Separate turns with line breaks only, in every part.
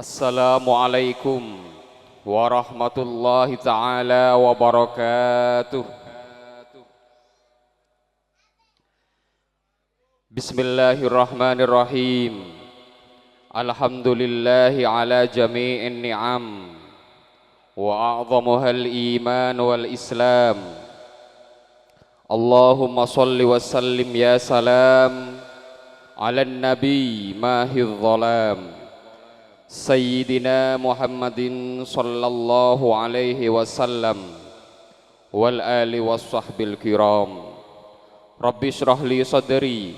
Assalamualaikum warahmatullahi taala wabarakatuh. Bismillahirrahmanirrahim. Alhamdulillahi ala jami'in ni'am wa a'zamuhal iman wal islam. Allahumma salli wa sallim ya salam ala nabi mahidh dhalam Sayyidina Muhammadin sallallahu alaihi wasallam wal ali wassahbil kiram. Rabbi shrah li sadri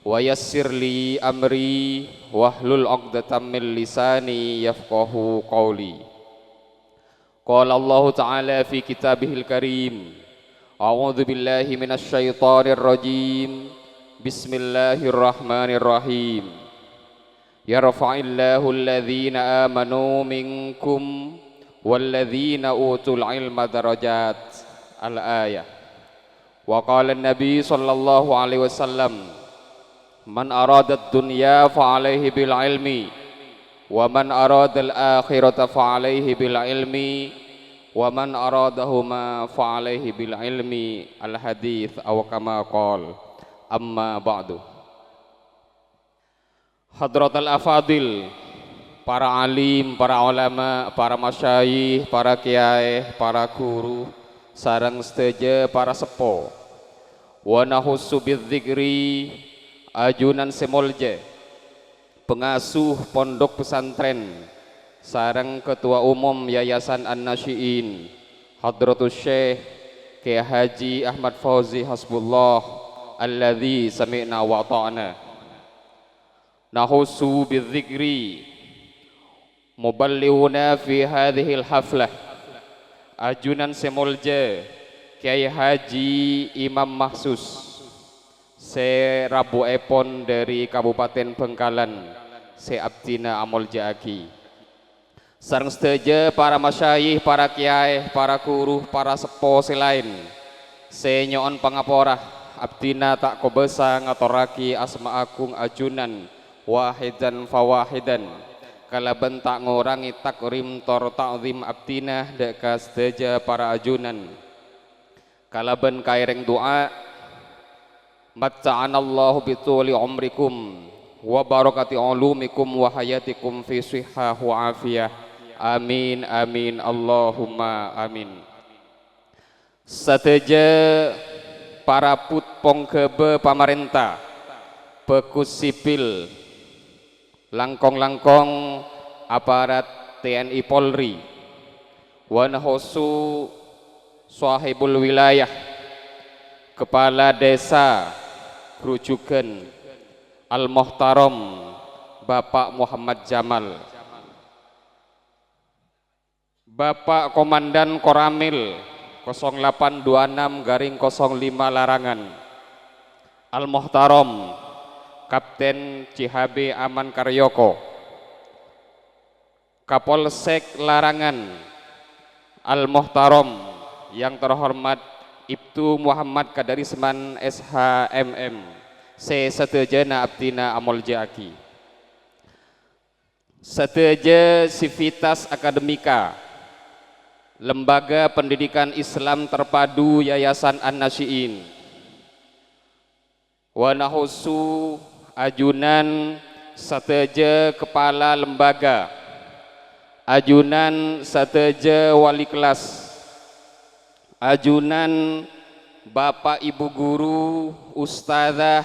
wa yassir li amri wahlul 'uqdatam min lisani yafqahu qawli. Qala Allah Ta'ala fi kitabihil karim. A'udzu billahi minasy syaithanir rajim. Bismillahirrahmanirrahim. Yarfa'illahu alladhina amanu minkum walladhina utul ilma darajat. Al-ayah. Wa qala an-nabi sallallahu alaihi wasallam, man arada ad-dunya fa'alaihi bil ilmi wa man arada al-akhirata fa'alaihi bil ilmi wa man aradahuma fa'alaihi bil ilmi. Al-hadits aw kama qala. Amma ba'du. Hadratul afadil, para alim, para ulama, para masyayikh, para kiai, para guru, sareng sedaja para sepo. Wa nahussu bidzikri ajunan semolje, pengasuh pondok pesantren, sareng ketua umum Yayasan An-Nasyiin, Hadratus Syekh Kiai Haji Ahmad Fauzi Hasbullah alladzi sami'na wa ta'na. Nahusu bidzikri muballighuna fi hadhil haflah ajunan semolje Kiai Haji Imam Mahsus se Rabu Epon dari Kabupaten Bengkalan se Abdina Amol Jaki sareng sedaja para masyayikh, para kiai, para guru, para sepo selain se nyoon pangaporah Abdina tak kobesa ngatoraki asma agung ajunan wahidan fawahidan kalaban tak ngurangi takrim tor ta'zim abdinah deka sedaja para ajunan kalaban kaireng doa matta'anallahu bituli umrikum wa barakati ulumikum wa hayatikum fi sihhah wa afiyah. Amin amin Allahumma amin. Sedaja para putpong kebe pamarentah bekus sipil langkong-langkong aparat TNI Polri wa nahusu sahibul wilayah kepala desa Grujugan Al-Muhtaram Bapak Muhammad Jamal, Bapak Komandan Koramil 0826-05 Larangan Al-Muhtaram Kapten CHB Aman Karyoko, Kapolsek Larangan Al-Muhtaram yang terhormat Ibtu Muhammad Kadarisman SHMM se sedejana Abdina Amol Jaki, sedeja Sivitas Akademika Lembaga Pendidikan Islam Terpadu Yayasan An-Nasyiin wa nahusu ajunan seteja kepala lembaga, ajunan seteja wali kelas, ajunan bapak ibu guru, ustadzah,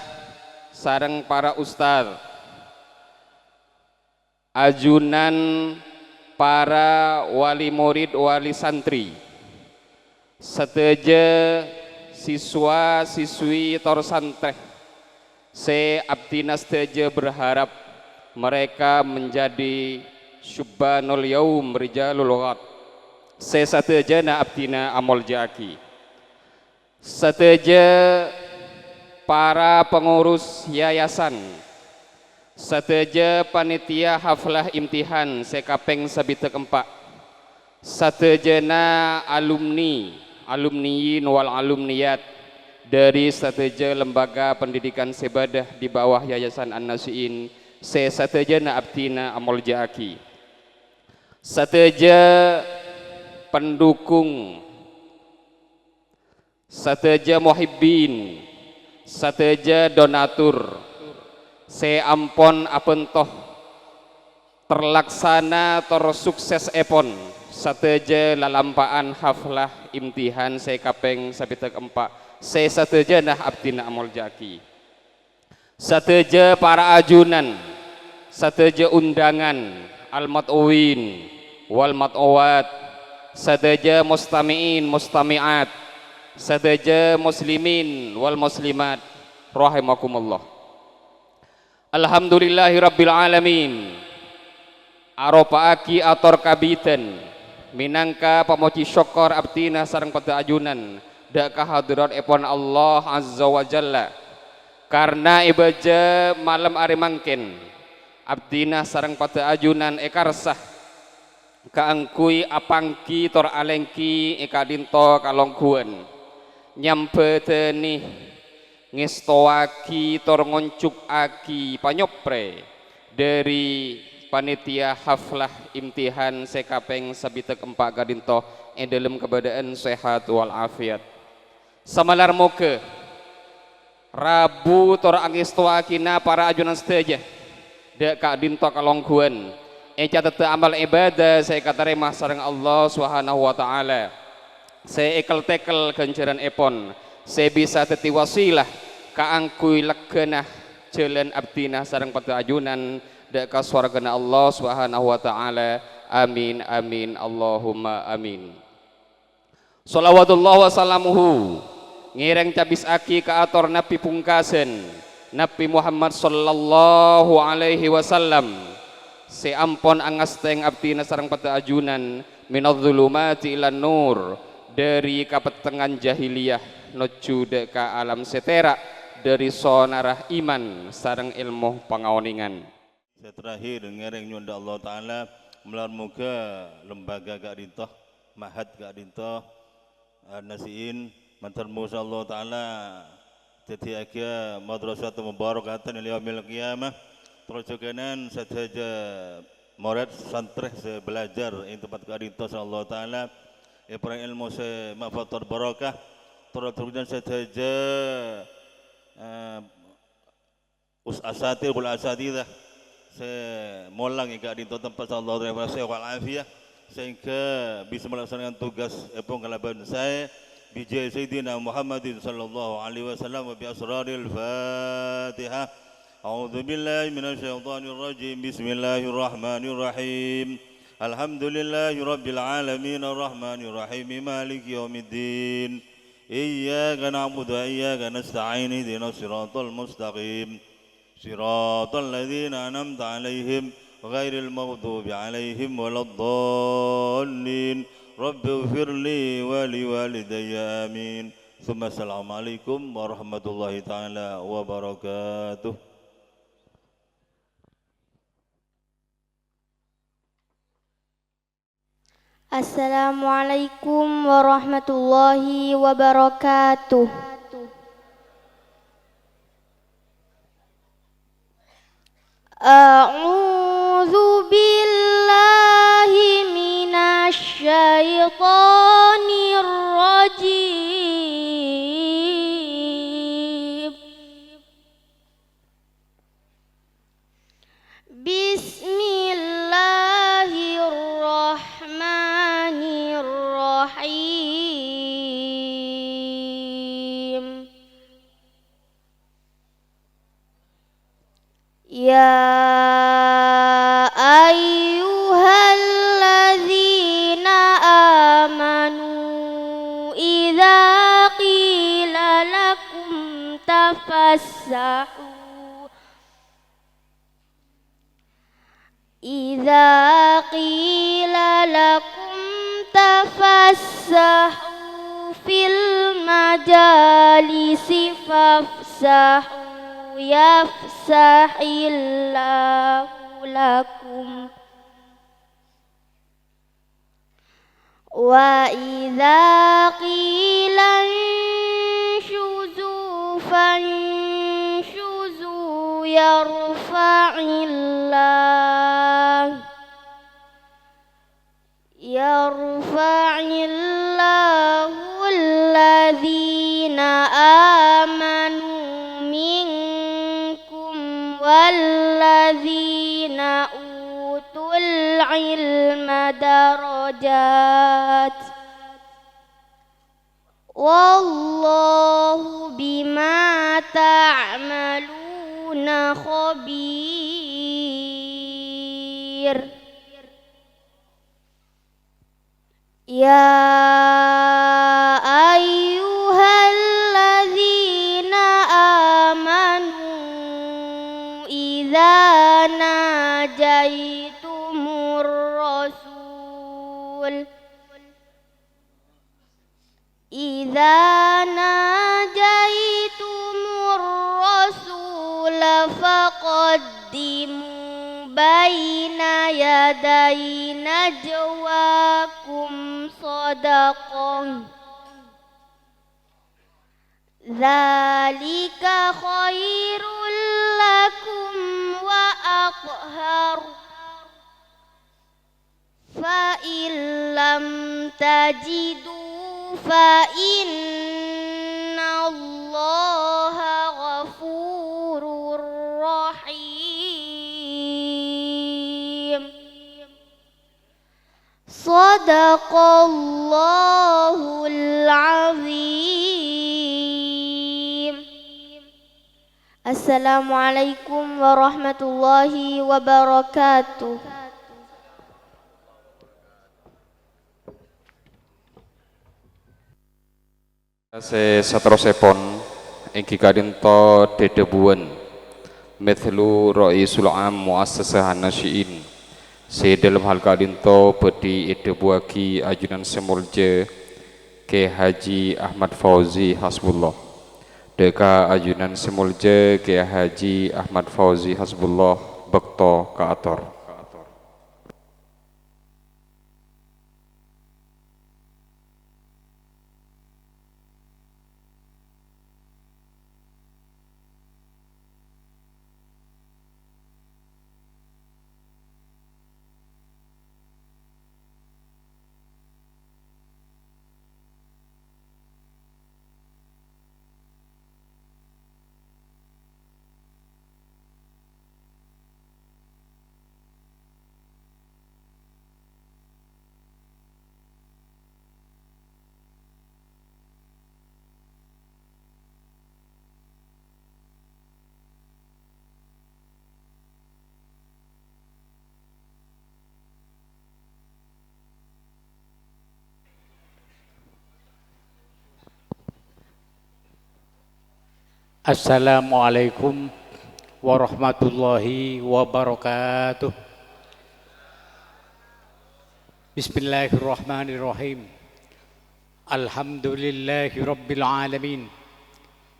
sareng para ustadz, ajunan para wali murid, wali santri, seteja siswa siswi tor santreh se Abdina sedaja berharap mereka menjadi syubbanul yaum rijalul ghat se sadejana Abdina Amol Jaki, sedaja para pengurus yayasan, sedaja panitia haflah imtihan se kapeng sabite keempat, sedejana alumniin wal alumniyat dari strategi lembaga pendidikan sebadah di bawah Yayasan An-Nasyiin se satejana abdina amol jaki sateja pendukung, sateja muhibbin, sateja donatur, seampon apentoh terlaksana sukses epon sateja lalampaan haflah imtihan sekapeng sabitek empat sateja nah abdina amol jaki sateja para ajunan sateja undangan al-mat'uwin wal mat'uwat sateja mustami'in mustami'at sateja muslimin wal muslimat rahimakumullah. Alhamdulillahi rabbil alamin aropaaki ator kabiten minangka pamoci syokor abdina sareng pada ajunan dak kahadirat epon Allah azza wa jalla karena ibaja malam ari mangken abdina sareng pada ajunan ekarsah kaangkui apangki tor alengki ekadinto kalongkuan nyampe teni ngestoaki tor ngoncuk aki panyopre dari panitia haflah imtihan sekapeng sabitek empat gadinto dalam keadaan sehat wal afiat samalar moke rabu tor angestoakina para ajunan seteja dek kak dinto kalongkuan catat amal ibadah saya kata remah sareng Allah subhanahu wa ta'ala saya ekel tekel kenceran epon saya bisa teti wasilah kaangkui legenah jalan abdina sareng pada ajunan dek kaswargana Allah subhanahu wa ta'ala amin amin Allahumma amin. Salawatullah wa salamuhu ngireng cabis aki ke ator nabi pungkasen Nabi Muhammad sallallahu alaihi wasallam seampon angasteng abdina sareng pada ajunan minadh-dhulumati ilan nur dari kapetengan jahiliyah nuju deka alam setera dari sonarah iman sareng ilmu pangaoningan.
Saya terakhir ngereng nyunda Allah Ta'ala melar muka lembaga gak dintoh mahat gak dintoh nasiin mantar musa Allah Ta'ala jadi akhirnya madrasah mubarakatan iliyamil qiyamah terus kenan saja murid santri saya belajar in tempat gak dintoh Allah Ta'ala perang ilmu saya mafatar barakah terus kemudian saja asatir wal asatidah saya molang yang di tempat Allah Taala saya walafiah sehingga bisa melaksanakan tugas pengalaman saya bijai Sayyidina Muhammadin sallallahu alaihi wasallam wa bi asraril Fatihah. A'udzu billahi minasyaitonir rajim. Bismillahirrahmanirrahim. Alhamdulillahi rabbil alamin arrahmanir rahim maliki yaumiddin. Iyyaka na'budu wa iyyaka nasta'in ihdinas siratal mustaqim. صراط الذين أنعمت عليهم غير المغضوب عليهم ولا الضالين رب اغفر لي ولوالدي آمين ثم السلام عليكم ورحمة الله تعالى وبركاته.
Assalamualaikum warahmatullahi wabarakatuh. A'udzu billahi minasy syaithanir rajim. Bismillahirrahmanirrahim. Ya ayyuhalladzina amanu idza qila lakum tafassahu idza qila lakum tafassahu fil majalisi fafsahu yafsahillahu lakum wa idza qila inshuzu fanshuzu yarfa'illah yarfa'illahu alladhina amanu minkum walladhina utul ilma darajat wallahu bima ta'maluna khabir. Ya ayyuhalladzina amanu idza najaitumur rasul faqaddimu baina yaday najwakum sadaqah dzalika khairul lakum wa aqhar fa illam tajidu fa innallaha ghafurur rahim. Shadaqallahul azim. Assalamualaikum warahmatullahi wabarakatuh.
Satrosipun inggih kadinta dedebuan mithlu Raisul Am Muassasah An-Nasyiin dalam hal kadinta badhe edebuagi ajunan semulja Ke Haji Ahmad Fauzi Hasbullah deka ajunan semulja Ke Haji Ahmad Fauzi Hasbullah bekto kaator.
Assalamualaikum warahmatullahi wabarakatuh. Bismillahirrahmanirrahim. Alhamdulillahi rabbil alamin.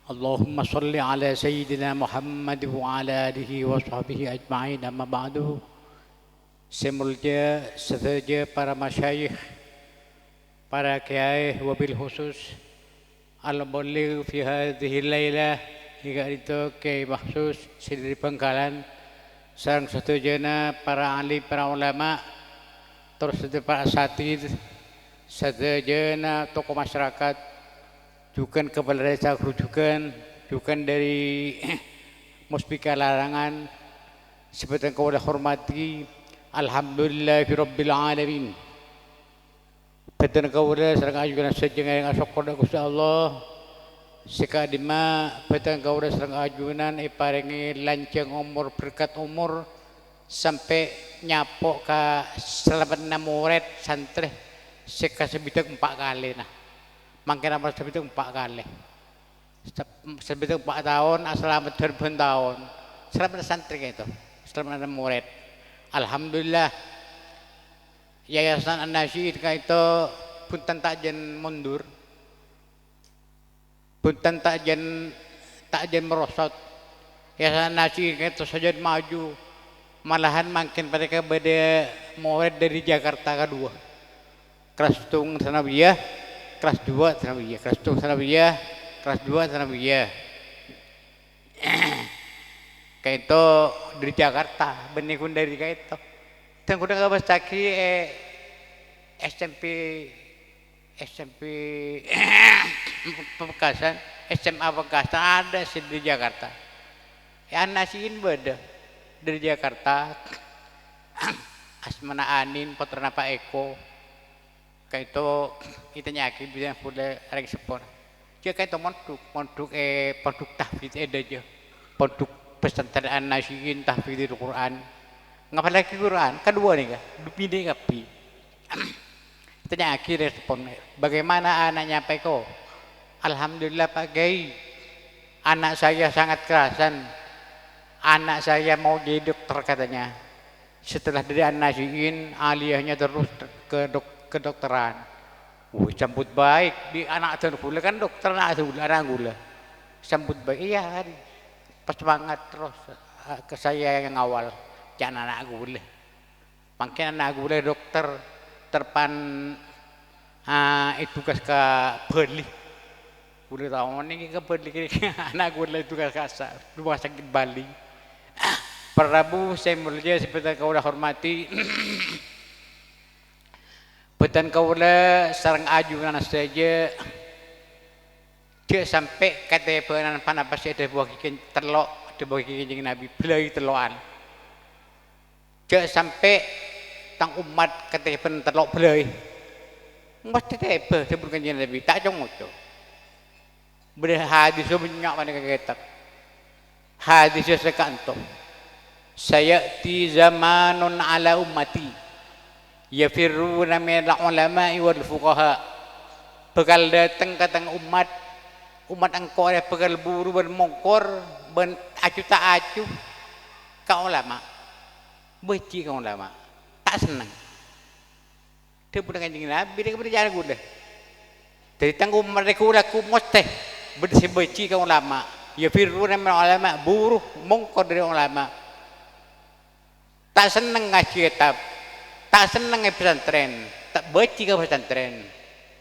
Allahumma salli ala sayyidina Muhammad wa ala alihi wa sahbihi ajma'in, amma ba'du. Semulja sedaja para masyayikh, para kiai wabil khusus al-muballigh fi hadhihi lailah hingga itu Kiai Mahsus Sidri Bangkalan sareng satujana para alim, para ulama, terus para asatid, sadajana tokoh masyarakat, juga kepala desa rujukan, juga dari Muspika Larangan, seperti yang kau hormati, alhamdulillahirabbil alamin. Petan kaulah sareng ajunan sajengan yang asok koda Gusti Allah. Sekadima petan kaulah sareng ajunan iparingi lanceng umur, berkat umur sampai nyapok ka selamat murid santri sekasebiteng 4 kali nah. Mangke nama sebiteng 4 kali. Sebiteng 4 tahun, selamat 2000 tahun. Selamat santri itu. Selamat murid. Alhamdulillah. Yayasan An-Nasyiin itu punten takjen mundur, punten takjen merosot. Yayasan An-Nasyiin itu saja maju, malahan makin mereka beda murid dari Jakarta kedua, kelas tung sanawiyah, kelas 2 sanawiyah, kelas tung sanawiyah, kelas 2 sanawiyah. Kayak itu dari Jakarta, benikun dari kayak itu. Dan kuda kabas caki SMP SMP Pamekasan, SMA Pamekasan ada sih di Jakarta. Anak siin beda dari Jakarta. Asmana Anin, Putra Pak Eko. Kayak itu kita nyaki bisa boleh rek sepor. Dia kayak itu monduk produk tahfidz ada aja. Produk pesantren An-Nasihin tahfidzul Quran. Ngapa lagi Quran? Kedua nih kan, dupide ngapi. Kita nyaki respon. Bagaimana anaknya Pak Eko? Alhamdulillah Pak Gai. Anak saya sangat kerasan. Anak saya mau jadi dokter katanya. Setelah dari An-Nasihin, aliyahnya terus ke kedokteran. Sambut baik di anak tergula kan dokter anak gula. Sambut baik iya hari. Pas banget terus ke saya yang awal jangan anak gula. Makin anak gula dokter terpan itu ke Bali. Gula tahu nih ke Bali anak gula itu ke rumah sakit Bali. Prabu saya mulia seperti kau dah hormati. Betan kaulah sarang ajunan saja dia sampai kata penan apa sih ada buah kikin terlok ada buah kikin Nabi belai teloan dia sampai tang umat kata penan terlok belai mesti tebe sebut kanjeng Nabi tak jong itu berhadis banyak mana kitab hadis sekanto saya ti zamanun ala ummati yafirruna min al-ulama'i wal fuqaha bakal datang katang umat engkau ada bakal buru bermongkor ben acu tak acu ka ulama benci ka ulama tak senang dia pun kanjeng Nabi dia berjalan gula dari tanggung mereka laku mustah bersih benci ka ulama yafirruna min al-ulama buru mongkor dari ulama tak senang ngaji kitab tak senang pesantren, tak baca ke pesantren.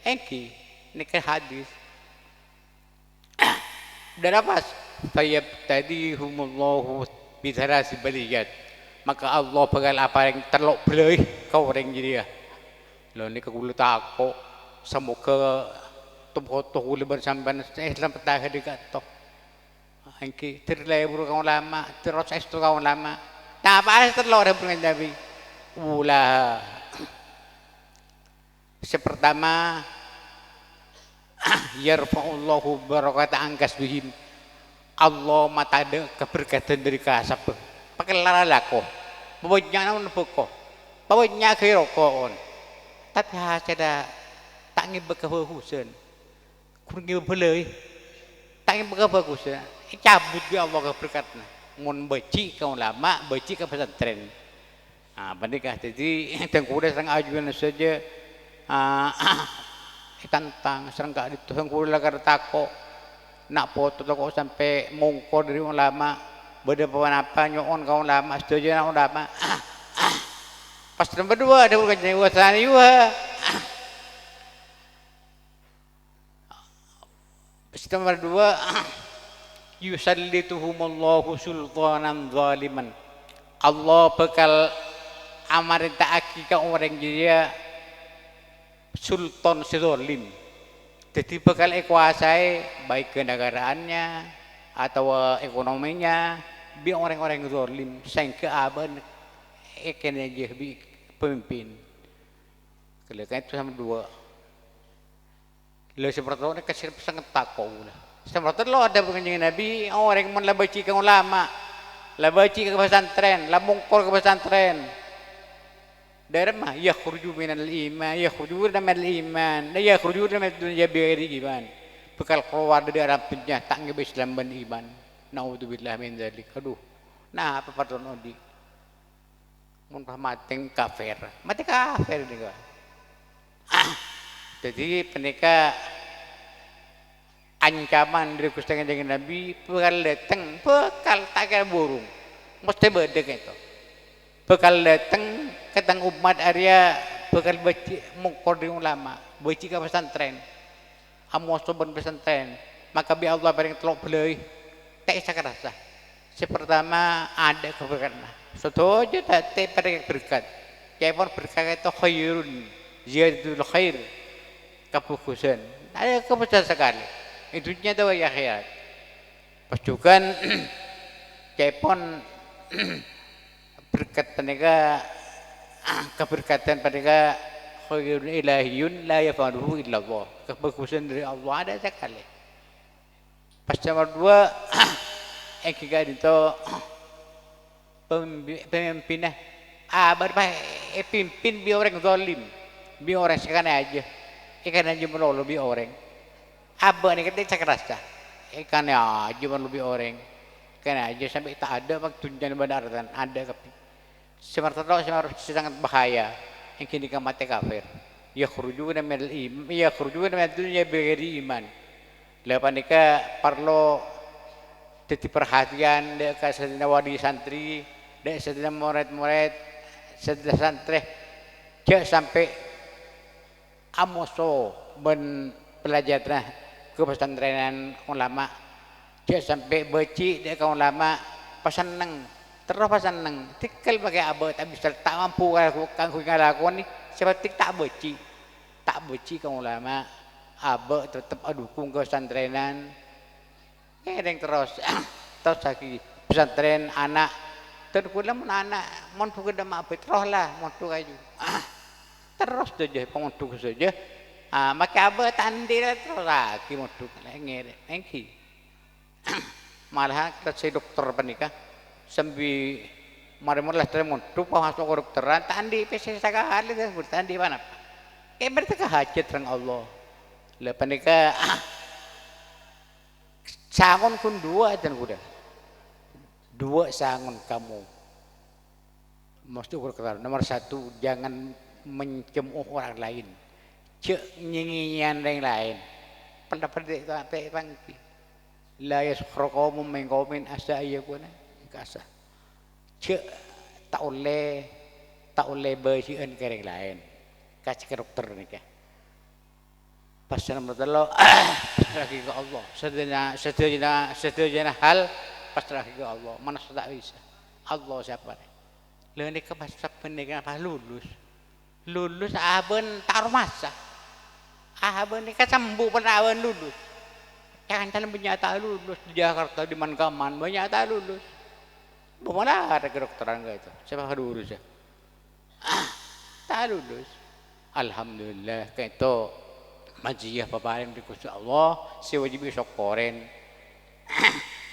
Engki, ini ke hadis. Dan apa? Fayabtadihumullahu bitharasi baliyat. Maka Allah bakal apa yang terlok belai kau orang jadi ya. Lalu ini kegulu tako. Semoga tuh gulu bersamban Islam petah dekat toh. Engki terlebur kau lama, terus itu kau lama. Tak apa terlok ada dengan Nabi. Ulah sepertama yarfa'ullahu barakata angkas bihim Allah mata ada keberkatan dari kasab pakai lalako pokoknya namun pokok pokoknya kirokon tapi ada tak ingin berkehususan kurang ingin belai tak ingin berkehususan cabut dia Allah keberkatan mun beci ke ulama beci ke pesantren. Bandingkah jadi tengkuda serang ajuan saja tantang serang gak itu tengkuda lagar tako nak foto kok sampai mongkor dari ulama beda pawan apa nyoon kau ulama setuju nak ulama pas nomor 2 ada bukan jadi wasani juga nomor 2 yusallituhumullahu sultanan zaliman Allah bakal amarita akika orang dia sultan sedolim jadi bakal kuasai baik kenegaraannya atau ekonominya bi orang-orang zalim sehingga aban ekene je bi pemimpin kalau itu sama 2 lo seperti itu kasih sangat takut lah seperti lo ada pengenjing Nabi orang yang labaci ke ulama labaci ke pesantren lamungkor ke pesantren daerah mah yakhruju minal iman yakhrujuna minal iman la yakhrujuna minad dunya bighairi iman bekal keluar dari Arab dunia tak ngebis Islam ban iman naudzubillah min dzalik aduh nah apa patron odi mun pamating kafir mati kafir nih kan jadi penika ancaman dari Gusti Kanjeng Nabi bekal datang bekal tak kira burung mesti bedek itu bekal datang ketang umat Arya bekal baca mungkor di ulama baca ke pesantren amos soban pesantren maka bi Allah paling telok belai tak isa kerasa sepertama ada keberkatan setuju tak pada berkat kayak pun berkat itu khairun ziyadatul khair, kebagusan. Ada kebagusan sekali. Hidupnya tahu ya akhirat. Pasukan cepon berkat mereka keberkatan mereka khairun ilahiyun la yafaluhu illallah. Kebagusan dari Allah ada sekali. Pas nomor 2 ketiga itu pemimpinnya pimpin bi orang zalim, bi orang sekarang aja melolo bi orang abah nih kita kerasa ikan aja melolo orang kan aja sampai tak ada waktunya benar dan ada tapi semartalo sangat bahaya yang kini mati kafir ya khurujuna minal iman ya khurujuna minad dunya bighairi iman lepas nikah perlu jadi perhatian dek sedina wali santri dek sedina murid-murid sedina santri jangan sampai amoso ben pelajaran ke pesantrenan ulama jangan sampai beci dek ke ulama pasaneng terus pasaneng tikal pakai abah tak bisa tak mampu kang ngalakuan ni seperti tak beci ke ulama abah tetap dukung ke pesantrenan yang terus lagi pesantren anak terkulah anak mon suka dah apa terus lah mon tu kaju terus saja penguntuk saja maka abah tandil terus lagi mon tu lagi malah kita si dokter penikah sambil mari-mari lah montuk masuk ke dokteran tandi pesi sekali dah bertandi mana berarti hajat dengan Allah lepas nikah sangon pun 2 dan kuda 2 sangon kamu mesti berkata nomor 1 jangan mencemooh orang lain nyinyian yang lain pendapat itu apa pangki la yaskhur qaumun min qaumin asa ayyakuna kasa tak oleh bersihan ke yang lain kasih ke dokter nikah pasal nomor 3 lagi ke Allah sedena hal pasrah ke Allah mana tak bisa Allah siapa ni ni ke pasal pendidikan apa lulus aben taruh masa aben ni kan sembuh pada aben lulus jangan dalam banyak tak lulus di Jakarta di Mankaman banyak tak lulus bagaimana ada kedokteran itu siapa lulus ya tak lulus alhamdulillah kayak itu majiyah paparin di Gusti Allah si wajib sokoren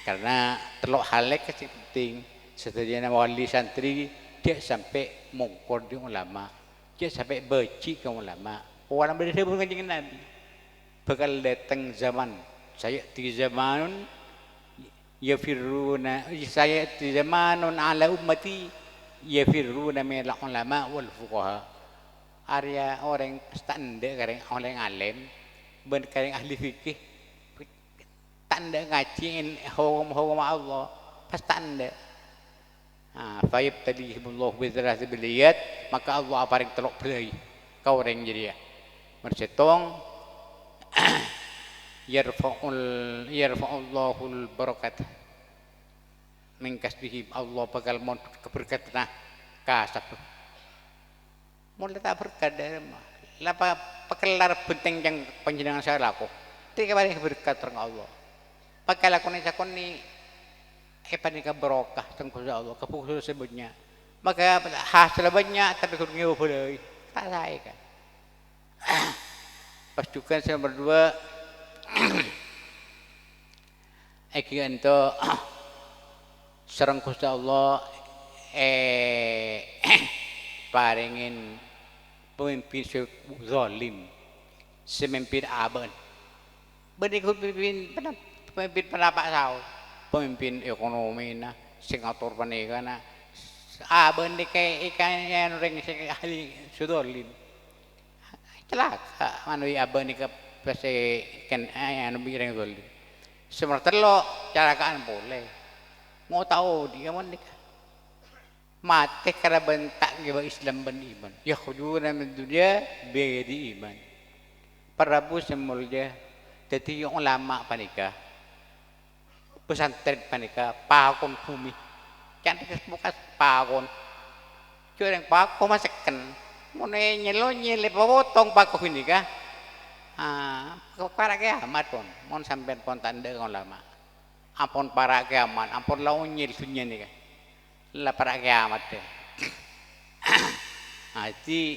karena telok halek kasih penting setelah wali santri dia sampai mongkor di ulama dia sampai beci ke ulama orang bersebut dengan Nabi bakal datang zaman saya di zamanun yafirruna saya di zamanun ala ummati yafirruna min ulama wal fuqaha Arya orang tanda kareng orang alim ben kareng ahli fikih tanda ngajiin hukum Allah pas tanda fayib talihimullah bidzarati biliyat maka Allah aparing telok belai kau orang jadi ya mercetong yarfa'ullahul barakat min kasbihi Allah bakal mon keberkatan kasab mulai tak berkat dari mah lapa pekelar penting yang panjenengan saya laku tiga kali berkat dengan Allah pakai laku ni sakon ni panika berokah tengku Allah keputus sebutnya maka hasil banyak tapi kurangnya boleh tak saya kan pasukan saya berdua Ekian itu serang Gusti Allah paringin pemimpin zalim semimpin aban berikut pemimpin penapak sahur pemimpin ekonomi na sing atur panikana aban di kay ikan ring sing ahli zalim celaka manui aban di pasti kan anu bireng zalim semertelo carakaan boleh mau tahu dia mau nikah mati karena bentak gila Islam ben iman ya khujuna min dunia bighairi iman Prabu semulja jadi ulama panika pesantren panika pakon bumi kan bukan pakon curang pakon masakkan Mone nyelo nyele potong pakok ini kah? Kok para kiamat pon, mon sampean pon tanda kon lama. Ampun para kiamat, ampun lawan nyel sunyi nih kah? Lah para kiamat deh. Aji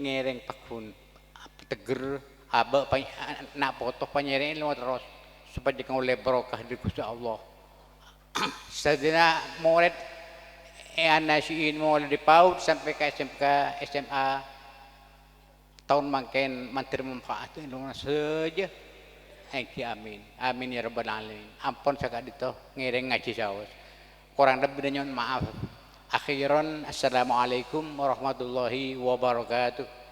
ngereng pakun teger aba nak foto penyereng lu terus supaya oleh barokah di Gusti Allah. Sedina murid nasiin mulai di PAUD sampai ke SMK SMA tahun makin menteri manfaat itu saja. Amin amin ya rabbal alamin. Ampun sakit itu ngiring ngaji saus kurang lebih nyon maaf. Akhiran assalamualaikum warahmatullahi wabarakatuh.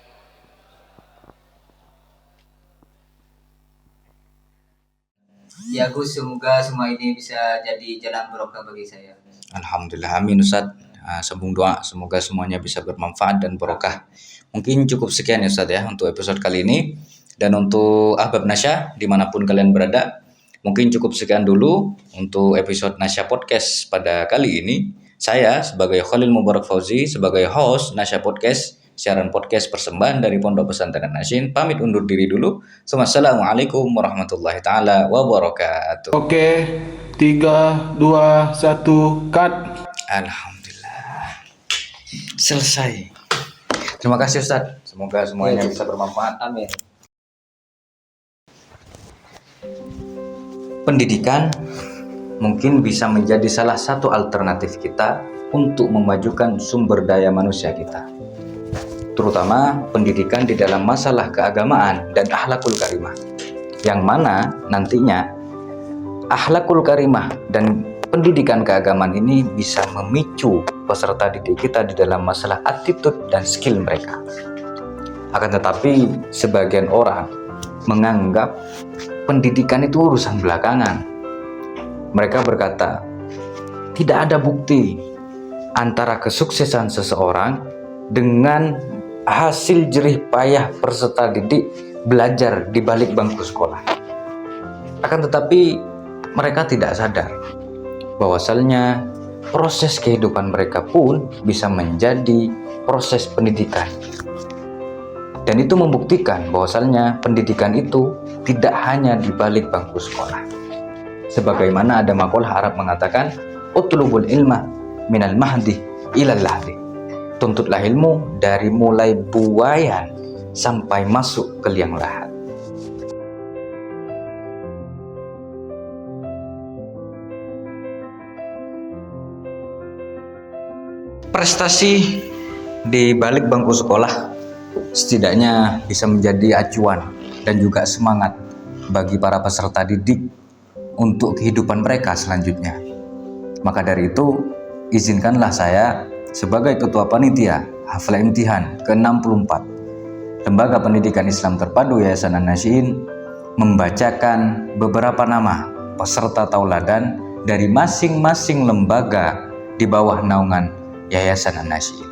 Ya Gus, semoga semua ini bisa jadi jalan barokah bagi saya.
Alhamdulillah, amin Ustaz. Sambung doa, semoga semuanya bisa bermanfaat dan barokah. Mungkin cukup sekian ya Ustaz ya untuk episode kali ini. Dan untuk Ahbab Nasya, dimanapun kalian berada, mungkin cukup sekian dulu untuk episode Nasya Podcast pada kali ini. Saya sebagai Khalil Mubarak Fauzi, sebagai host Nasya Podcast, siaran podcast persembahan dari Pondok Pesantren An-Nasyyin, pamit undur diri dulu. Assalamualaikum warahmatullahi taala wabarakatuh.
Oke, 3, 2, 1, cut.
Alhamdulillah. Selesai. Terima kasih Ustaz. Semoga semuanya bisa bermanfaat.
Amin.
Pendidikan mungkin bisa menjadi salah satu alternatif kita untuk memajukan sumber daya manusia kita. Terutama pendidikan di dalam masalah keagamaan dan akhlakul karimah. Yang mana nantinya akhlakul karimah dan pendidikan keagamaan ini bisa memicu peserta didik kita di dalam masalah attitude dan skill mereka. Akan tetapi sebagian orang menganggap pendidikan itu urusan belakangan. Mereka berkata, tidak ada bukti antara kesuksesan seseorang dengan hasil jerih payah peserta didik belajar di balik bangku sekolah. Akan tetapi mereka tidak sadar bahwasannya proses kehidupan mereka pun bisa menjadi proses pendidikan. Dan itu membuktikan bahwasannya pendidikan itu tidak hanya di balik bangku sekolah. Sebagaimana ada makalah Arab mengatakan, utlubul ilma minal mahdi ilal lahdi. Tuntutlah ilmu dari mulai buayan sampai masuk ke liang lahat. Prestasi di balik bangku sekolah setidaknya bisa menjadi acuan dan juga semangat bagi para peserta didik untuk kehidupan mereka selanjutnya. Maka dari itu, izinkanlah saya sebagai Ketua Panitia Hafla Imtihan ke-64 Lembaga Pendidikan Islam Terpadu Yayasan An-Nasyyin membacakan beberapa nama peserta tauladan dari masing-masing lembaga di bawah naungan Yayasan An-Nasyyin.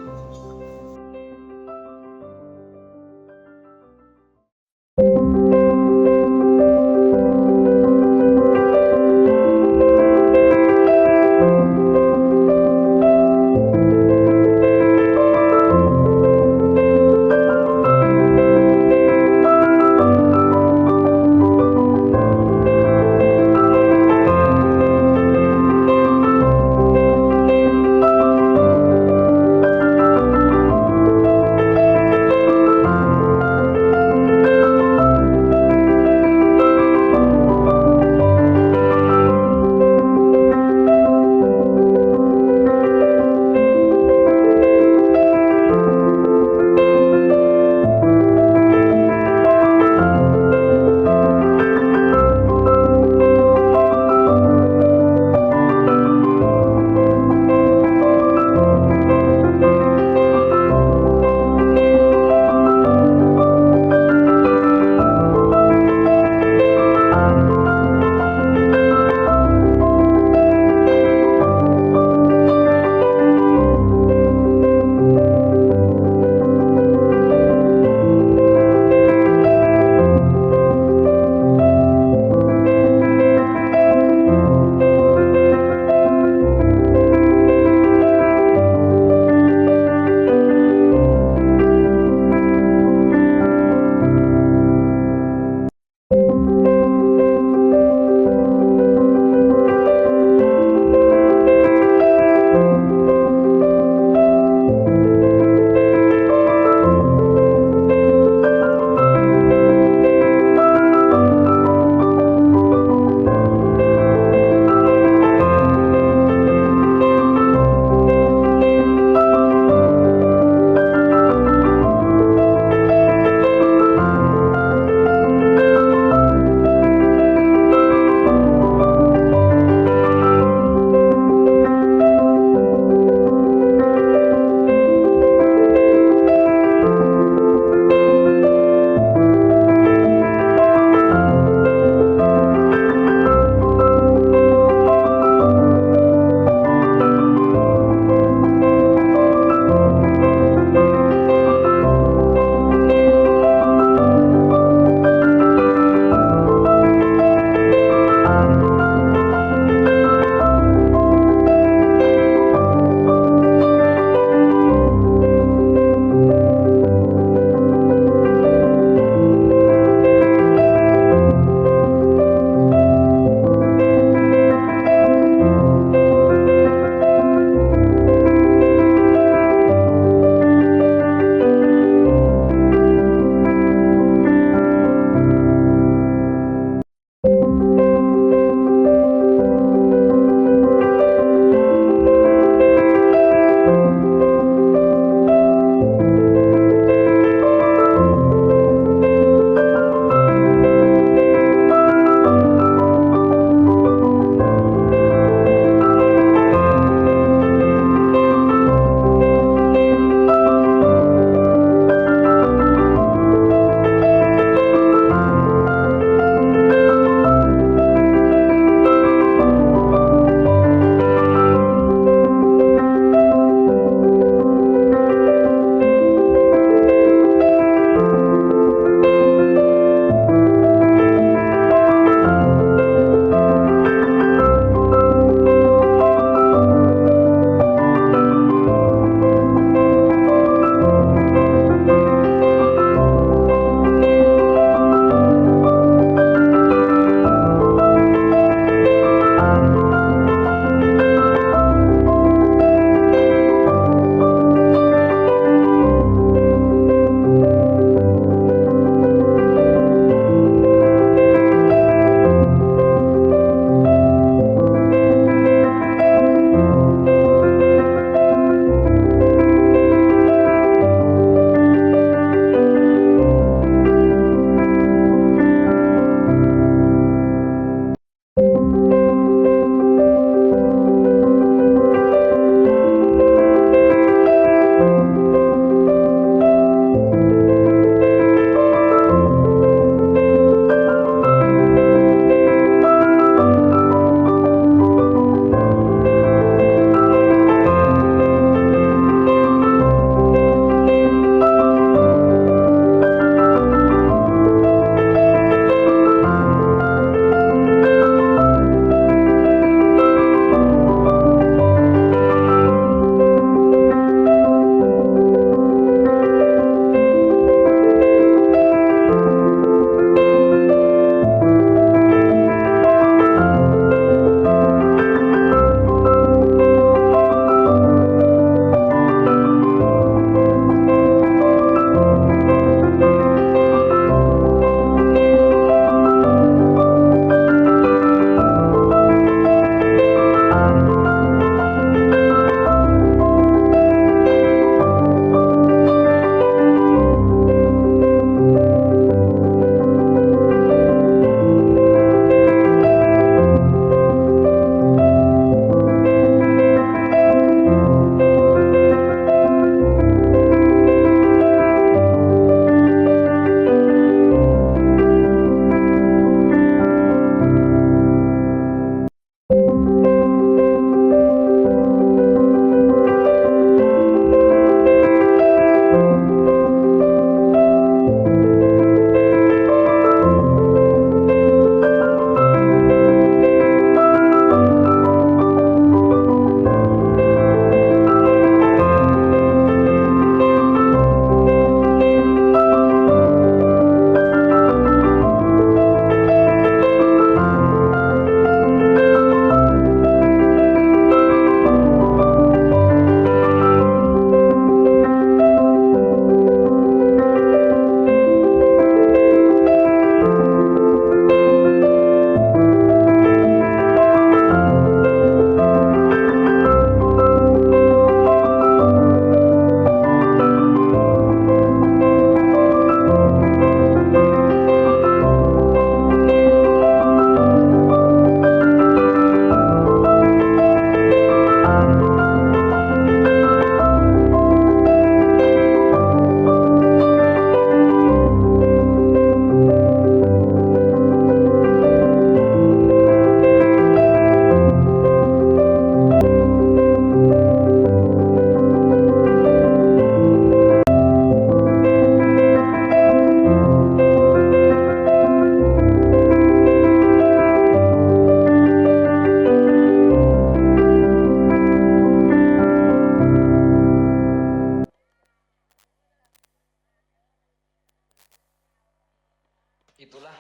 Itulah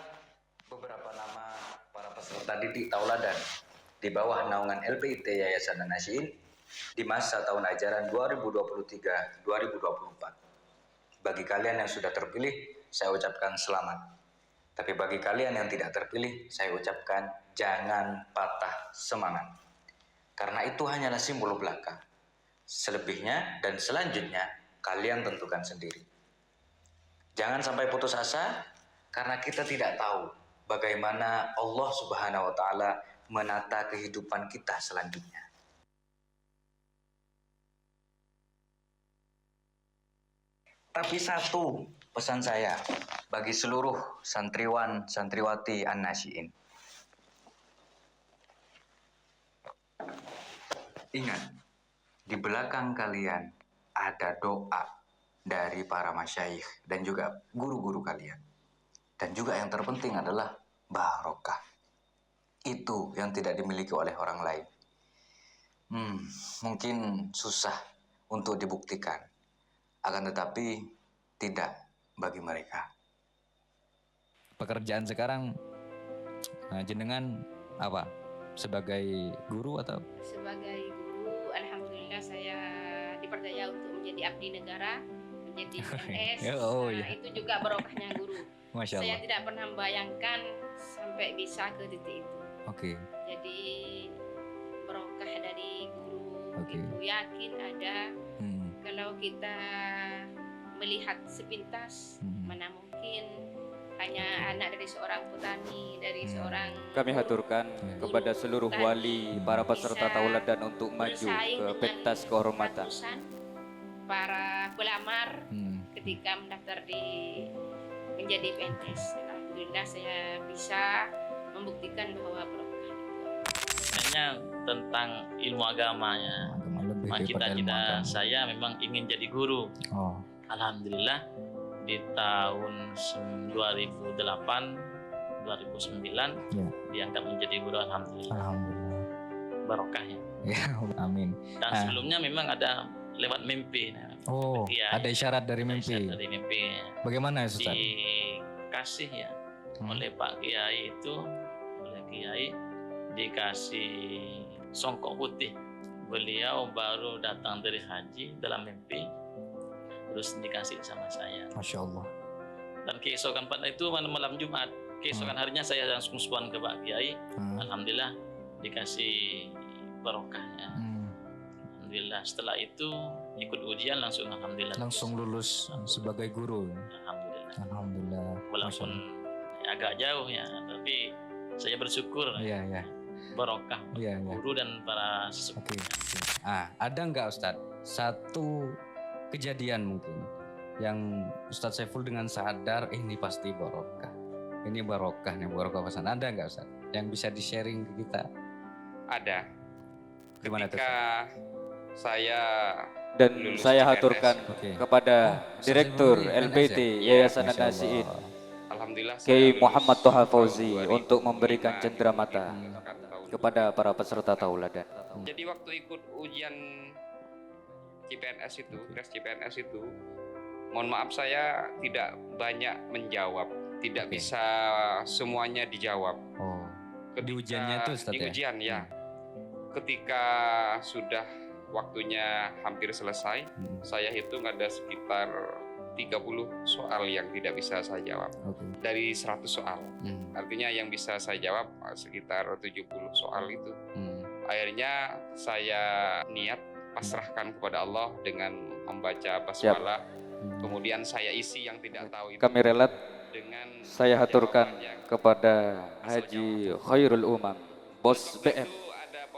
beberapa nama para peserta didik tauladan di bawah naungan LPIT Yayasan An-Nasyyin di masa tahun ajaran 2023-2024. Bagi kalian yang sudah terpilih, saya ucapkan selamat. Tapi bagi kalian yang tidak terpilih, saya ucapkan jangan patah semangat. Karena itu hanyalah simbol belaka. Selebihnya dan selanjutnya kalian tentukan sendiri. Jangan sampai putus asa, karena kita tidak tahu bagaimana Allah Subhanahu wa Ta'ala menata kehidupan kita selanjutnya. Tapi satu pesan saya bagi seluruh santriwan santriwati An-Nasyyin. Ingat, di belakang kalian ada doa dari para masyayikh dan juga guru-guru kalian. Dan juga yang terpenting adalah barokah. Itu yang tidak dimiliki oleh orang lain. Mungkin susah untuk dibuktikan. Akan tetapi tidak bagi mereka.
Pekerjaan sekarang jenengan apa? Sebagai guru atau?
Sebagai guru, alhamdulillah saya dipercaya untuk menjadi abdi negara, menjadi PNS. Itu juga barokahnya guru.
Masya Allah.
Saya tidak pernah membayangkan sampai bisa ke titik itu.
Oke.
Jadi barokah dari guru
Oke.
itu yakin ada. Kalau kita melihat sepintas, mana mungkin hanya anak dari seorang petani, dari seorang
Kami haturkan kepada seluruh wali, para peserta tauladan untuk maju ke pentas kehormatan.
Para pelamar ketika mendaftar menjadi PNS. Alhamdulillah saya bisa membuktikan bahwa barokah itu.
Hanya tentang ilmu agamanya. Cita-cita saya memang ingin jadi guru. Alhamdulillah di tahun 2008 2009 diangkat menjadi guru. Alhamdulillah. Barokahnya.
Ya, amin.
Dan sebelumnya memang ada lewat mimpi.
Ada isyarat dari mimpi.
Dari mimpi.
Bagaimana ya, Ustaz?
Dikasih ya oleh Pak Kiai itu, oleh Kiai dikasih songkok putih. Beliau baru datang dari haji dalam mimpi, terus dikasih sama saya.
Masya Allah.
Dan keesokan pada itu malam Jumat, keesokan harinya saya langsung suan ke Pak Kiai. Alhamdulillah dikasih barokahnya. Alhamdulillah. Setelah itu ikut ujian langsung alhamdulillah.
Langsung lulus sebagai guru.
Alhamdulillah.
Alhamdulillah.
Walaupun agak jauh ya, tapi saya bersyukur.
Iya.
Barokah guru dan para sesepuh.
Ada nggak Ustadz satu kejadian mungkin yang Ustadz Saiful dengan sadar ini pasti barokah, ini barokah nih, barokah pesan, ada nggak Ustadz yang bisa di sharing ke kita?
Ada.
Gimana
Ketika saya
dan
saya haturkan kepada Direktur LPIT Yayasan An-Nasyyin
Alhamdulillah
Kiai Muhammad Toha Fauzi untuk memberikan cenderamata kepada para peserta tauladan.
Jadi waktu ikut ujian CPNS itu, tes CPNS itu, mohon maaf saya tidak banyak menjawab, tidak bisa semuanya dijawab.
Di ujiannya itu Ustaz,
di ujian ya. Ketika sudah waktunya hampir selesai, saya hitung ada sekitar 30 soal yang tidak bisa saya jawab dari 100 soal. Artinya yang bisa saya jawab sekitar 70 soal itu. Akhirnya saya niat pasrahkan kepada Allah dengan membaca basmalah. Kemudian saya isi yang tidak tahu itu.
Kami relat
dengan
saya haturkan kepada Haji Khairul Umam, Bos BM,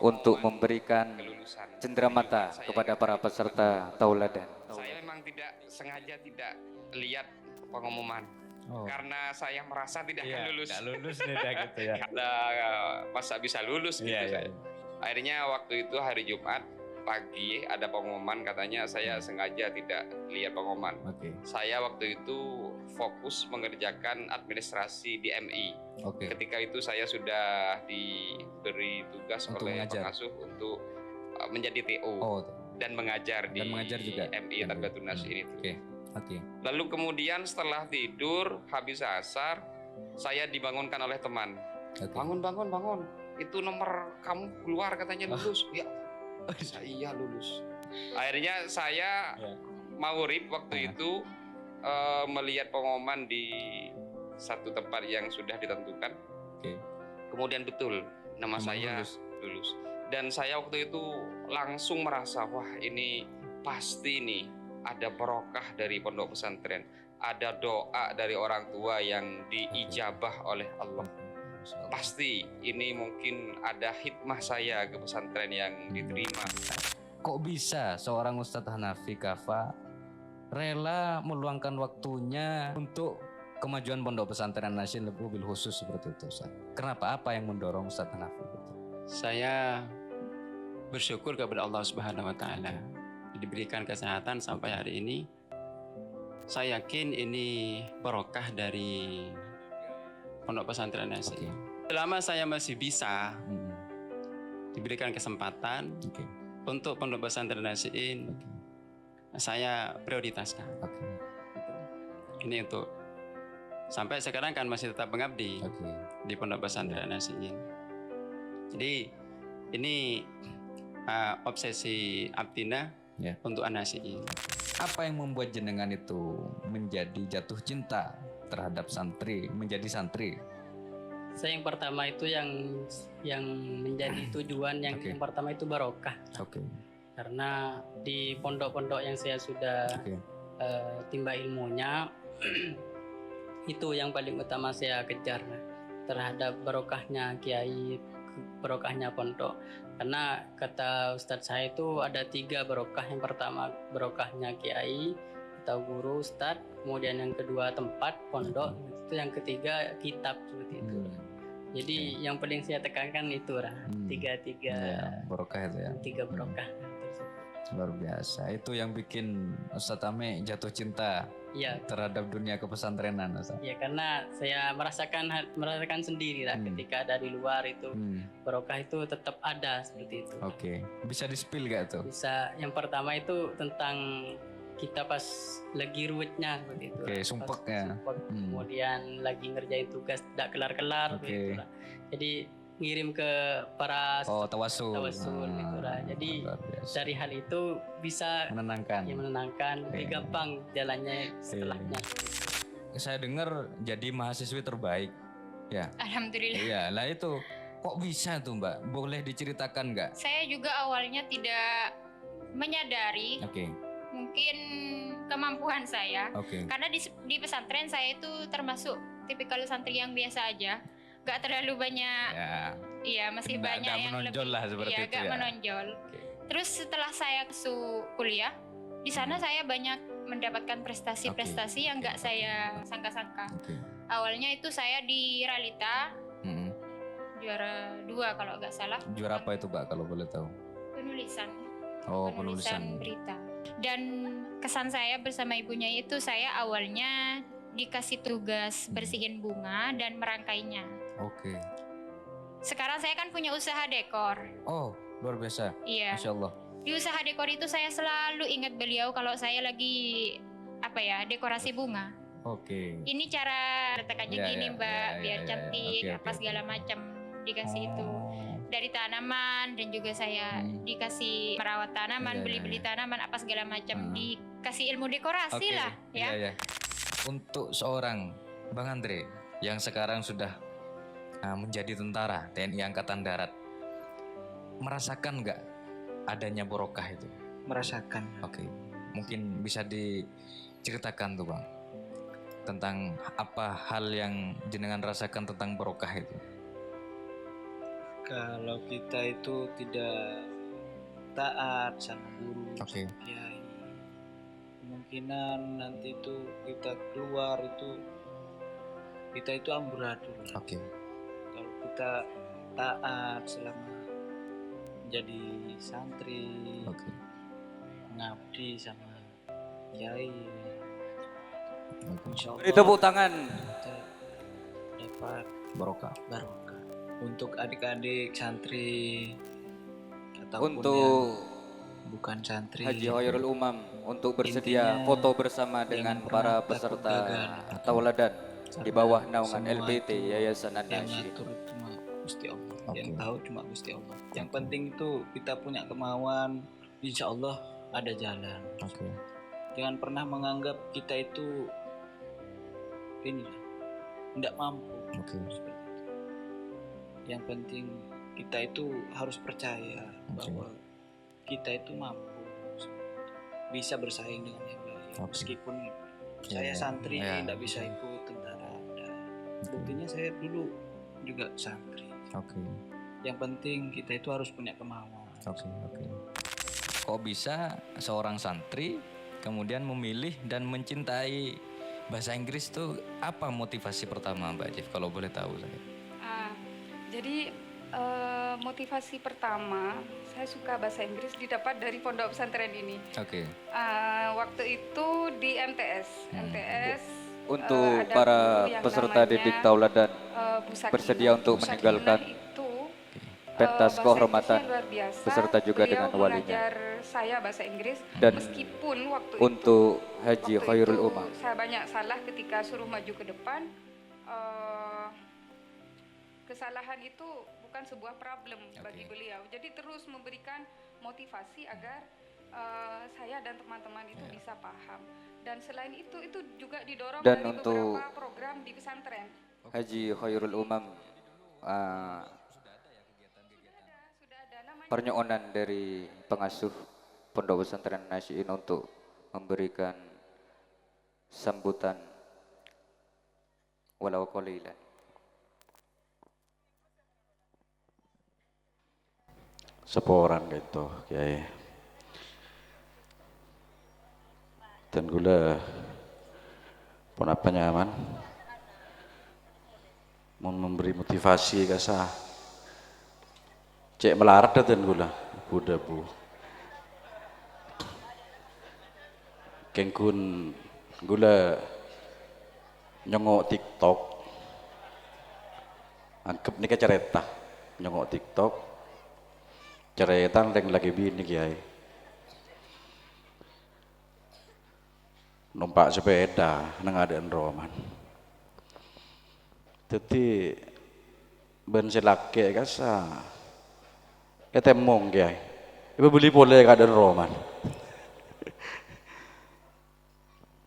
untuk memberikan cenderamata kepada para peserta tauladan.
Saya memang tidak sengaja tidak lihat pengumuman karena saya merasa tidak akan lulus.
Tidak lulus gitu ya.
Masa bisa lulus gitu saya. Akhirnya waktu itu hari Jumat pagi ada pengumuman, katanya saya sengaja tidak lihat pengumuman. Saya waktu itu fokus mengerjakan administrasi di MI. Ketika itu saya sudah diberi tugas oleh pengasuh untuk menjadi TO dan mengajar di
juga.
MI Tarbiyatul Nasyyin itu. Lalu kemudian setelah tidur habis asar saya dibangunkan oleh teman. Bangun, bangun, bangun. Itu nomor kamu keluar katanya lulus. Ya, iya lulus. Akhirnya saya maghrib waktu itu melihat pengumuman di satu tempat yang sudah ditentukan. Kemudian betul nama saya lulus. Dan saya waktu itu langsung merasa, wah ini pasti nih ada barokah dari pondok pesantren, ada doa dari orang tua yang diijabah oleh Allah. Pasti ini mungkin ada hikmah saya ke pesantren yang diterima.
Kok bisa seorang Ustadz Hanafi Kafa rela meluangkan waktunya untuk kemajuan pondok pesantren An-Nasyid lebih khusus seperti itu, Ustadz? Kenapa? Apa yang mendorong Ustadz Hanafi?
Saya bersyukur kepada Allah Subhanahu wa taala diberikan kesehatan sampai hari ini. Saya yakin ini barokah dari pondok pesantren An-Nasyid. Selama saya masih bisa diberikan kesempatan untuk pondok pesantren An-Nasyid, saya prioritaskan. Ini untuk sampai sekarang kan masih tetap mengabdi di pondok pesantren An-Nasyid. Jadi ini obsesi Abdina untuk An-Nasyid.
Apa yang membuat jenengan itu menjadi jatuh cinta terhadap santri, menjadi santri?
Saya yang pertama itu yang menjadi tujuan yang pertama itu barokah. Karena di pondok-pondok yang saya sudah timba ilmunya itu yang paling utama saya kejar terhadap barokahnya kiai, barokahnya pondok. Karena kata Ustadz saya itu ada 3 barokah. Yang pertama barokahnya kiai atau guru Ustadz, kemudian yang kedua tempat pondok, itu yang ketiga kitab seperti itu. Jadi yang paling saya tekankan itu tiga
barokah itu ya.
3 barokah.
Luar biasa. Itu yang bikin Ustadz Ame jatuh cinta terhadap dunia kepesantrenan, Ustadz.
Ya, karena saya merasakan sendiri ketika dari luar itu barokah itu tetap ada seperti itu.
Bisa di-spill gak tuh?
Bisa. Yang pertama itu tentang kita pas lagi ruwetnya seperti itu.
Sumpeknya.
Kemudian lagi ngerjain tugas tidak kelar-kelar gitu lah. Jadi ngirim ke para
tawasul
gitu lah. Jadi dari hal itu bisa menenangkan, lebih gampang jalannya setelahnya.
Saya dengar jadi mahasiswi terbaik ya.
Alhamdulillah.
Iya, lah itu kok bisa tuh Mbak? Boleh diceritakan nggak?
Saya juga awalnya tidak menyadari mungkin kemampuan saya, karena di pesantren saya itu termasuk tipikal santri yang biasa aja. Gak terlalu banyak, masih banyak yang
menonjol
lebih,
lah seperti itu
gak menonjol. Terus setelah saya kuliah, di sana saya banyak mendapatkan prestasi-prestasi yang gak saya sangka-sangka. Awalnya itu saya di Realita, juara 2 kalau gak salah.
Juara apa itu Mbak kalau boleh tahu?
Penulisan.
Penulisan
berita. Dan kesan saya bersama ibunya itu saya awalnya dikasih tugas bersihin bunga dan merangkainya. Sekarang saya kan punya usaha dekor.
Oh, luar biasa.
Iya.
Masya Allah.
Di usaha dekor itu saya selalu ingat beliau kalau saya lagi dekorasi bunga. Ini cara letakkannya gini Mbak, biar cantik, segala macam dikasih itu. Dari tanaman dan juga saya dikasih merawat tanaman, beli-beli tanaman segala macam, dikasih ilmu dekorasi lah ya.
Untuk seorang Bang Andre yang sekarang sudah menjadi tentara TNI Angkatan Darat, merasakan nggak adanya barokah itu?
Merasakan.
Mungkin bisa diceritakan tuh Bang, tentang apa hal yang jenengan rasakan tentang barokah itu?
Kalau kita itu tidak taat sama guru, kiai, kemungkinan nanti itu kita keluar itu amburadul. Kalau kita taat selama menjadi santri, mengabdi sama kiai,
beri tepuk tangan.
Kita dapat
barokah.
Untuk adik-adik santri ataupun
untuk
yang bukan santri,
Haji Khairul Umam untuk bersedia foto bersama dengan para peserta tauladan. di bawah naungan
semua
LPT
itu
Yayasan
yang
An-Nasyid.
ngatur cuma Gusti Allah. Yang tahu cuma Gusti Allah. Yang penting itu kita punya kemauan, insya Allah ada jalan. Jangan pernah menganggap kita itu inilah tidak mampu. Seperti itu. Yang penting kita itu harus percaya bahwa kita itu mampu bisa bersaing dengan yang lain. Meskipun saya santri tidak bisa ikut tentara. Buktinya saya dulu juga santri. Yang penting kita itu harus punya kemauan.
Kok bisa seorang santri kemudian memilih dan mencintai bahasa Inggris itu apa motivasi pertama Mbak Jif kalau boleh tahu saya?
Jadi motivasi pertama saya suka bahasa Inggris didapat dari pondok pesantren ini. Waktu itu di MTS.
Untuk para peserta didik tauladan bersedia untuk meninggalkan pentas kehormatan beserta juga dengan walinya.
Mengajar saya bahasa Inggris
Dan
meskipun waktu
untuk Haji
waktu
Khairul
itu
Umam
saya banyak salah ketika suruh maju ke depan. Kesalahan itu bukan sebuah problem bagi beliau. Jadi terus memberikan motivasi agar saya dan teman-teman itu bisa paham. Dan selain itu juga didorong
dan
dari
untuk
beberapa program di pesantren.
Haji Khairul Umam pernyoonan dari pengasuh Pondok Pesantren Nasyid untuk memberikan sambutan walau qalilan.
Seporan gitu Kiai. Dan gula pun apa nyaman mau memberi motivasi kasah cek melarat dan gula buda bu kengkun gula nyongok TikTok angkep nih cerita nyongok TikTok cerita yang lagi bini Kiai numpak sepeda nengadaan roman jadi ben silake kasa ketemong Kiai ibu beli boleh keadaan roman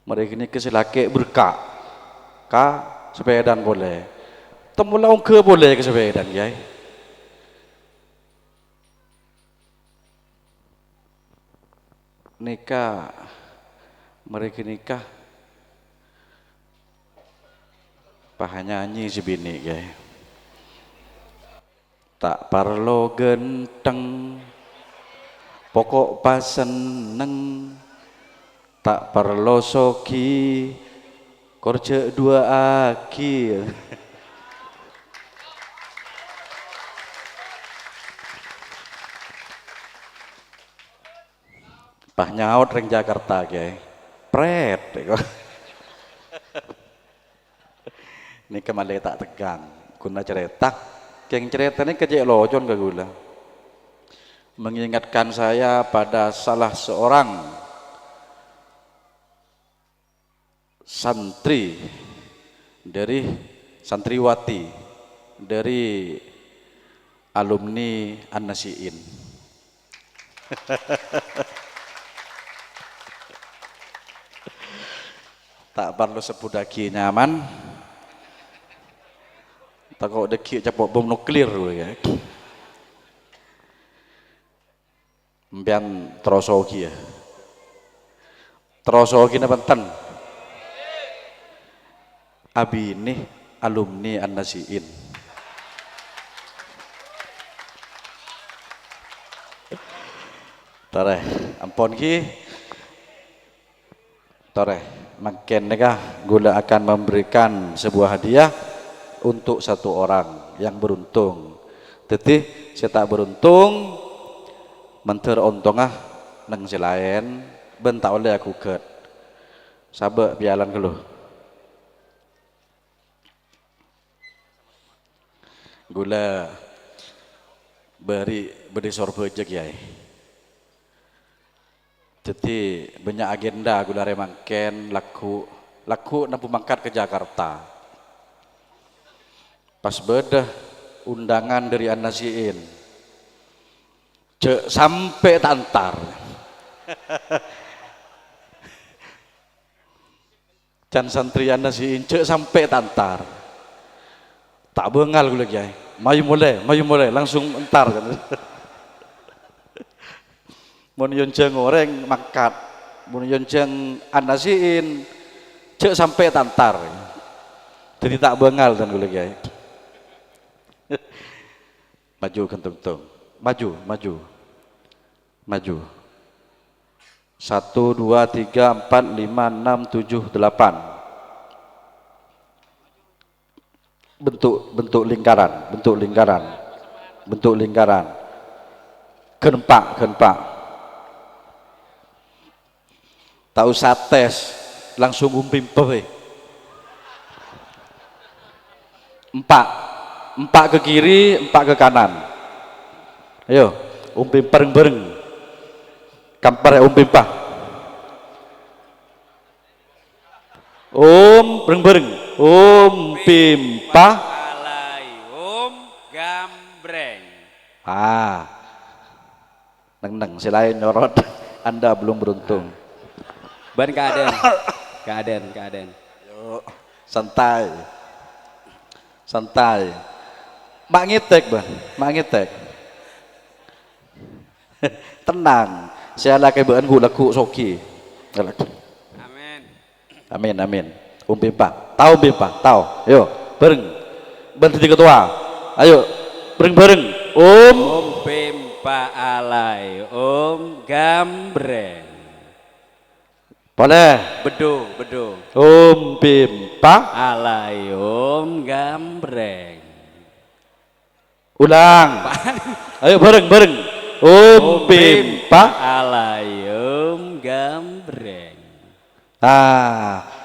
mereka ini kesilake berkak ka sepedaan boleh temulang ke boleh ke sepedaan Kiai nikah mereka nikah pah nyanyi si bini Kiai tak parlo genteng pokok pas seneng tak parlo soki korce dua aki pah nyaut ring Jakarta Kiai pret ini kembali tak tegang guna cerita yang cerita ini kejek locon ke gula mengingatkan saya pada salah seorang santri dari santriwati dari alumni An-Nasyid. Tak perlu sepudaki nyaman tak kok deki capok bom nuklir ya mbian trosoki ya trosoki na benten abi ini alumni An-Nasyid tare ampun ki tare makin nikah gula akan memberikan sebuah hadiah untuk satu orang yang beruntung. Jadi saya tak beruntung menter untungah neng si lain bentak oleh aku ket sabe pialan keluh gula beri sorbejek Kiai. Jadi banyak agenda gula remangken laku nampu mangkat ke Jakarta Pas bedah undangan dari An-Nasiin, cek sampai tantar. Can santri An-Nasiin cek sampai tantar. Tak bengal gue lagi, maju mulai, langsung entar kan. Mun yonceng goreng makat, mun yonceng An-Nasiin cek sampai tantar. Jadi tak bengal kan gue lagi. Maju kentung-tung, maju. 1, 2, 3, 4, 5, 6, 7, 8. Bentuk lingkaran. Kenpak. Tak usah tes, langsung umpim pewe. 4 ke kiri, 4 ke kanan. Ayo, umpim bareng-bareng. Kampar ya umpim pah. Bareng-bareng. Umpim pah.
Gambreng.
Neng selain nyorot, Anda belum beruntung.
Ban keadaan.
Yuk, santai. Mak ngitek. Tenang. Saya lagi beun laku soki. Amin. Umpimpa. Tahu bimpa? Tahu. Yo, bareng. Berhenti ketua. Ayo, bareng.
Pimpa alai gambreng.
Boleh.
Bedo.
Pimpa
Alai gambreng.
Ulang. Ayo bareng. Pimpa
alai gambreng.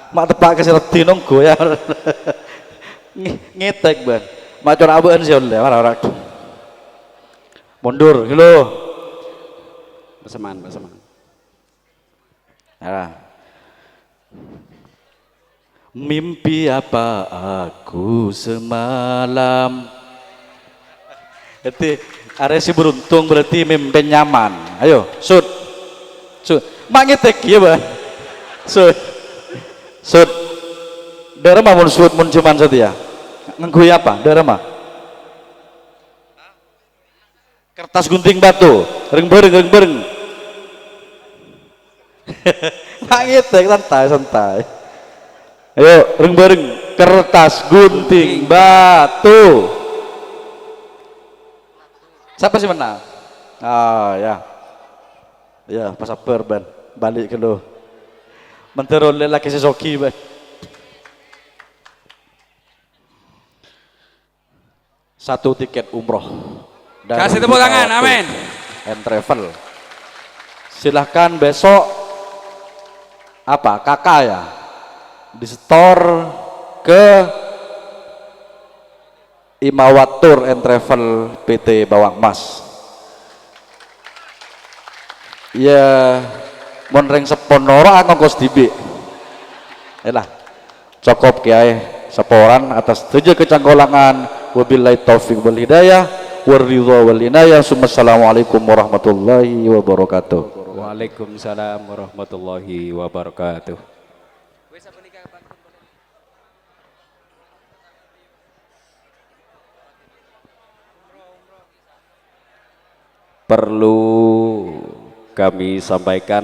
Mak tepak kasih reti nonggo ya. Ngetek ban. Mak cora abeun sih oleh ora. Mundur gitu.
Beseman.
Mimpi apa aku semalam. Jadi aresi beruntung berarti mimpi nyaman. Ayo, sud. Mak ngetek ya bah. Sud. Darah mun sud mun cuman setia. Ngengkui apa? Darah mah. Kertas gunting batu. Bareng. Mak ngetek santai. Ayo, bareng. Kertas gunting batu. Siapa sih menang? Ya, pas sabar ban. Balik ke lo. Menterol lelaki sesoki ban. Satu tiket umroh.
Kasih tepuk tangan, amin.
And travel. Silahkan besok kakak ya di store ke Imawat Tour and Travel PT Bawang Mas. Ya, monreng seponoro ngongkos dibi. Cukup kiai seporan atas 7 kecanggolangan. Wabillahi taufiq wal hidayah waridha wal inayah. Assalamualaikum warahmatullahi wabarakatuh.
Waalaikumsalam warahmatullahi wabarakatuh. Perlu kami sampaikan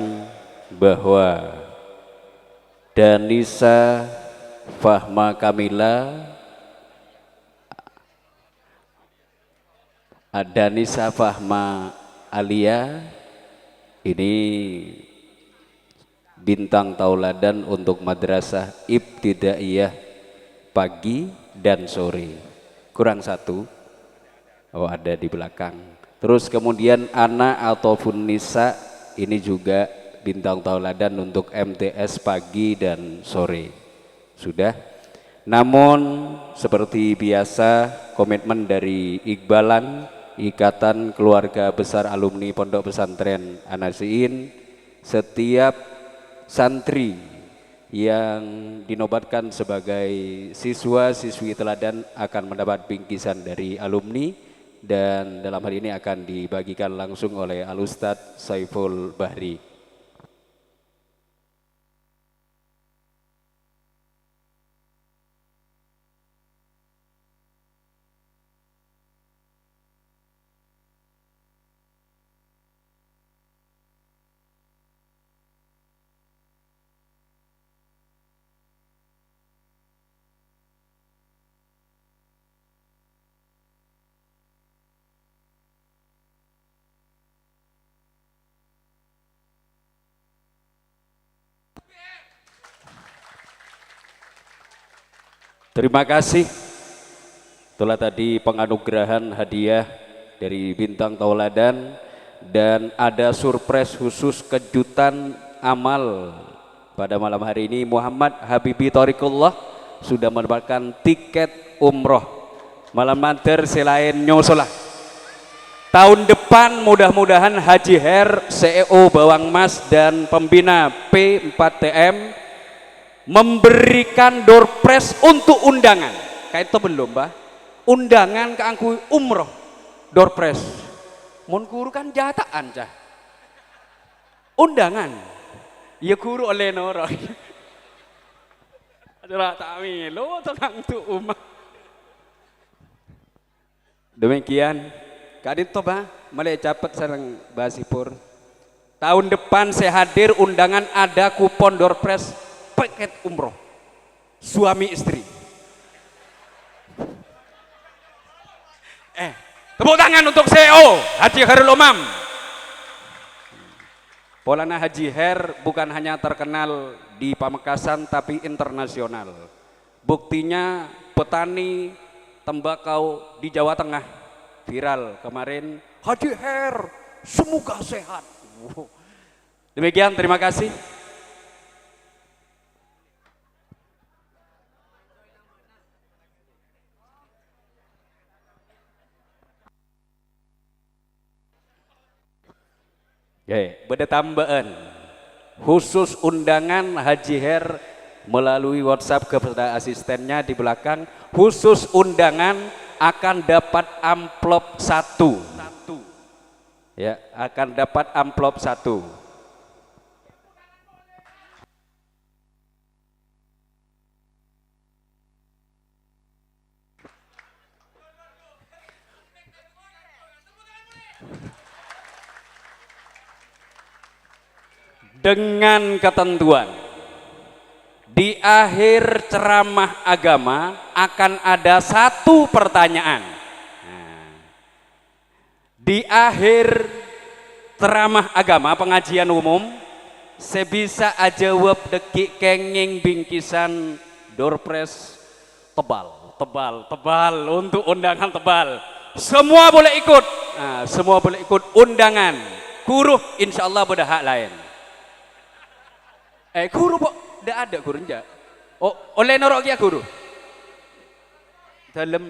bahwa Danisa Fahma Kamila, Danisa Fahma Alia ini bintang tauladan untuk madrasah ibtidaiyah pagi dan sore. Kurang satu. Oh, ada di belakang. Terus kemudian anak ataupun nisa ini juga bintang tauladan untuk MTS pagi dan sore. Sudah. Namun seperti biasa komitmen dari Iqbalan, Ikatan Keluarga Besar Alumni Pondok Pesantren An-Nasiin, setiap santri yang dinobatkan sebagai siswa-siswi teladan akan mendapat bingkisan dari alumni, dan dalam hal ini akan dibagikan langsung oleh Al-Ustadz Saiful Bahri. Terima kasih. Itulah tadi penganugerahan hadiah dari Bintang Tauladan, dan ada surprise khusus kejutan amal pada malam hari ini. Muhammad Habibi Thoriqullah sudah mendapatkan tiket umroh. Malam mater selain nyosolah. Tahun depan mudah-mudahan Haji Her, CEO Bawang Mas dan pembina P4TM memberikan door prize untuk undangan. Kayak itu belum, Mbah? Undangan ke angku umroh, door prize. Mun guru kan jataan cah. Undangan. Ya guru oleh noro. Aduh tak lo tenang tu umah. Demikian. Kadit to bah, malai cepet sareng Basipur. Tahun depan saya hadir undangan, ada kupon door prize paket umroh suami istri. Tepuk tangan untuk CEO Haji Herul Umam. Polana Haji Her bukan hanya terkenal di Pamekasan tapi internasional. Buktinya petani tembakau di Jawa Tengah viral kemarin, Haji Her semoga sehat. Demikian, terima kasih. Beda tambahan khusus undangan Haji Her melalui WhatsApp kepada asistennya di belakang. Khusus undangan akan dapat amplop 1. Ya, akan dapat amplop 1. Dengan ketentuan di akhir ceramah agama akan ada 1 pertanyaan. Di akhir ceramah agama pengajian umum, sebisa aja jawab dekik kenging bingkisan door prize tebal untuk undangan tebal. Semua boleh ikut. Semua boleh ikut undangan. Kuruh insyaallah beda hak lain. Guru kok tidak ada guru enggak? Oh, oleh norok ya guru. Dalam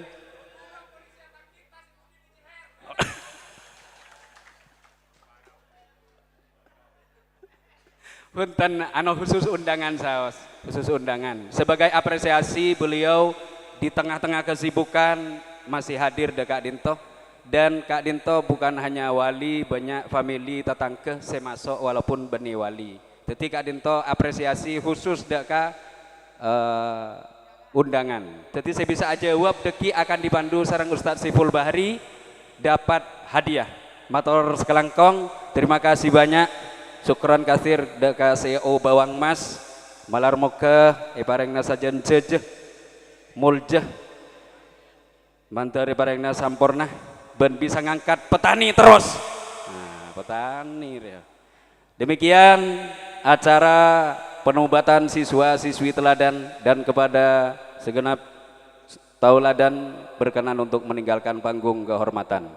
punten khusus undangan saos, khusus undangan. Sebagai apresiasi beliau di tengah-tengah kesibukan masih hadir dekat Dinto, dan Kak Dinto bukan hanya wali, banyak famili tetangga semasuk walaupun beni wali. Jadi Kak Dinto apresiasi khusus deka undangan. Jadi saya bisa aja jawab deki akan dipandu sareng Ustadz Saiful Bahri dapat hadiah. Matur sekelangkong, terima kasih banyak. Syukron kasir deka CEO Bawang Mas. Malar moga iparengna sajen jejeh muljeh. Mantar iparengna sampurna ben bisa ngangkat petani terus. Petani ya. Demikian acara penobatan siswa-siswi teladan, dan kepada segenap tauladan berkenan untuk meninggalkan panggung kehormatan.